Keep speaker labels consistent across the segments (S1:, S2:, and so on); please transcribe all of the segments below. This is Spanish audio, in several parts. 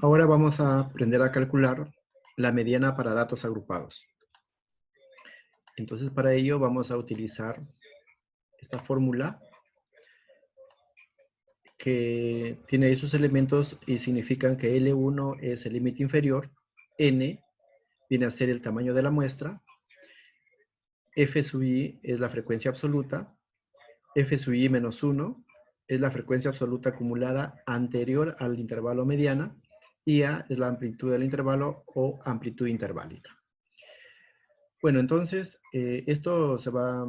S1: Ahora vamos a aprender a calcular la mediana para datos agrupados. Entonces, para ello vamos a utilizar esta fórmula que tiene esos elementos y significan que L1 es el límite inferior, N viene a ser el tamaño de la muestra, F sub I es la frecuencia absoluta, F sub I menos 1 es la frecuencia absoluta acumulada anterior al intervalo mediana, y A es la amplitud del intervalo o amplitud interválica. Bueno, entonces, esto se va a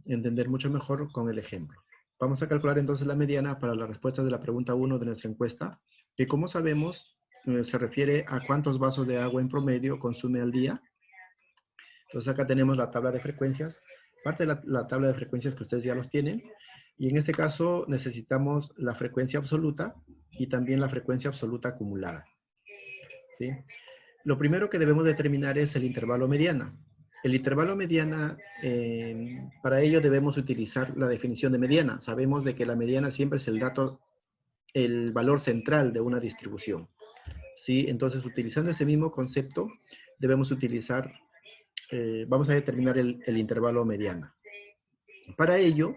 S1: entender mucho mejor con el ejemplo. Vamos a calcular entonces la mediana para la respuesta de la pregunta 1 de nuestra encuesta, que como sabemos, se refiere a cuántos vasos de agua en promedio consume al día. Entonces acá tenemos la tabla de frecuencias, parte de la tabla de frecuencias que ustedes ya los tienen, y en este caso necesitamos la frecuencia absoluta y también la frecuencia absoluta acumulada, ¿sí? Lo primero que debemos determinar es el intervalo mediana. El intervalo mediana, para ello debemos utilizar la definición de mediana. Sabemos de que la mediana siempre es el valor central de una distribución, ¿sí? Entonces, utilizando ese mismo concepto, debemos utilizar, vamos a determinar el intervalo mediana. Para ello,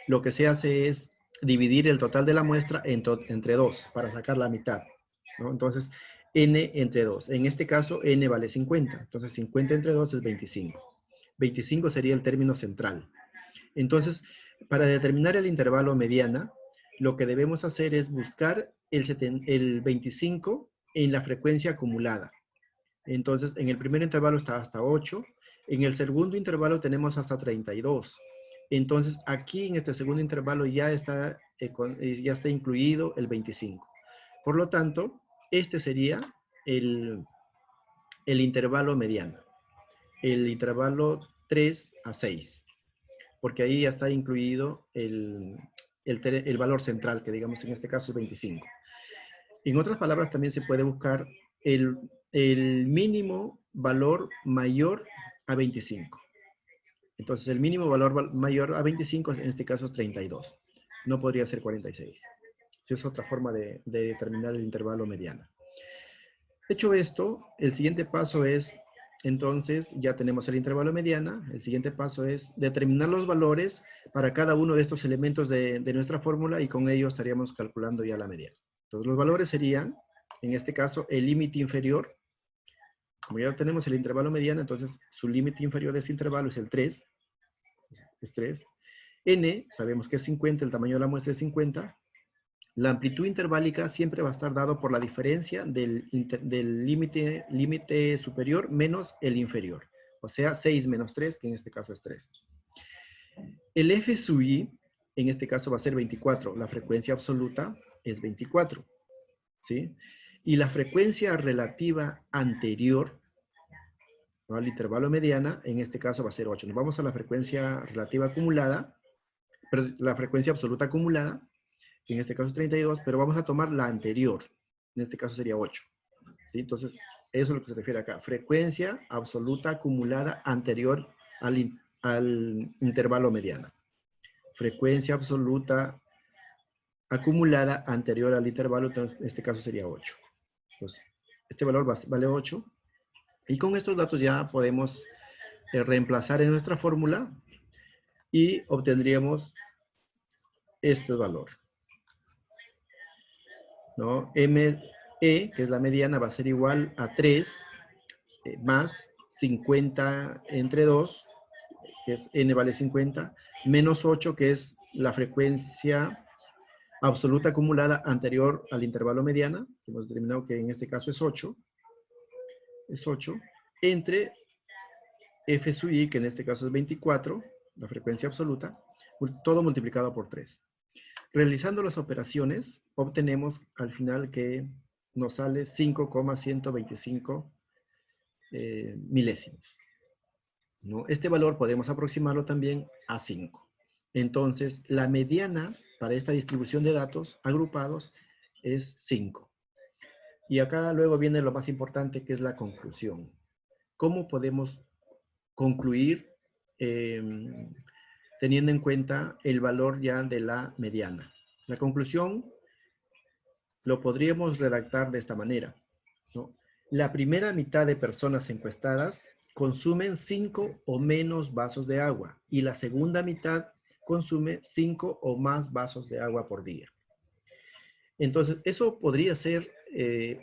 S1: lo que se hace es dividir el total de la muestra entre 2 para sacar la mitad, ¿no? Entonces, n entre 2. En este caso, n vale 50. Entonces, 50 entre 2 es 25. 25 sería el término central. Entonces, para determinar el intervalo mediana, lo que debemos hacer es buscar el 25 en la frecuencia acumulada. Entonces, en el primer intervalo está hasta 8. En el segundo intervalo tenemos hasta 32. Entonces, aquí en este segundo intervalo ya está incluido el 25. Por lo tanto, este sería el intervalo mediano. El intervalo 3 a 6. Porque ahí ya está incluido el valor central, que digamos en este caso es 25. En otras palabras, también se puede buscar el mínimo valor mayor a 25. Entonces, el mínimo valor mayor a 25, en este caso es 32. No podría ser 46. Esa es otra forma de determinar el intervalo mediano. Hecho esto, el siguiente paso es, entonces, ya tenemos el intervalo mediana. El siguiente paso es determinar los valores para cada uno de estos elementos de nuestra fórmula, y con ello estaríamos calculando ya la mediana. Entonces, los valores serían, en este caso, el límite inferior. Como ya tenemos el intervalo mediano, entonces su límite inferior de este intervalo es el 3. Es 3. N, sabemos que es 50, el tamaño de la muestra es 50. La amplitud interválica siempre va a estar dado por la diferencia del límite superior menos el inferior. O sea, 6 menos 3, que en este caso es 3. El F sub I, en este caso va a ser 24. La frecuencia absoluta es 24. ¿Sí? Y la frecuencia relativa anterior, ¿no?, al intervalo mediana, en este caso va a ser 8. Nos vamos a la frecuencia relativa acumulada, pero la frecuencia absoluta acumulada, que en este caso es 32, pero vamos a tomar la anterior. En este caso sería 8. ¿Sí? Entonces, eso es lo que se refiere acá. Frecuencia absoluta acumulada anterior al intervalo mediano. Frecuencia absoluta acumulada anterior al intervalo, entonces en este caso sería 8. Entonces, este valor vale 8. Y con estos datos ya podemos reemplazar en nuestra fórmula y obtendríamos este valor, ¿no? ME, que es la mediana, va a ser igual a 3 más 50 entre 2, que es n vale 50, menos 8, que es la frecuencia absoluta acumulada anterior al intervalo mediana, que hemos determinado que en este caso es 8, entre F sub I, que en este caso es 24, la frecuencia absoluta, todo multiplicado por 3. Realizando las operaciones, obtenemos al final que nos sale 5,125 milésimos, ¿no? Este valor podemos aproximarlo también a 5. Entonces, la mediana para esta distribución de datos agrupados es 5. Y acá luego viene lo más importante, que es la conclusión. ¿Cómo podemos concluir teniendo en cuenta el valor ya de la mediana? La conclusión lo podríamos redactar de esta manera, ¿no? La primera mitad de personas encuestadas consumen 5 o menos vasos de agua y la segunda mitad consume 5 o más vasos de agua por día. Entonces, eso podría ser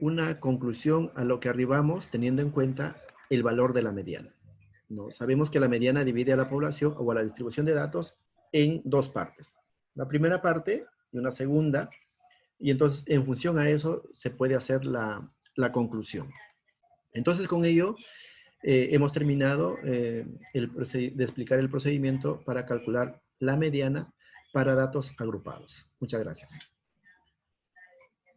S1: una conclusión a lo que arribamos teniendo en cuenta el valor de la mediana, ¿no? Sabemos que la mediana divide a la población o a la distribución de datos en dos partes. La primera parte y una segunda, y entonces en función a eso se puede hacer la conclusión. Entonces, con ello hemos terminado de explicar el procedimiento para calcular la mediana para datos agrupados. Muchas gracias.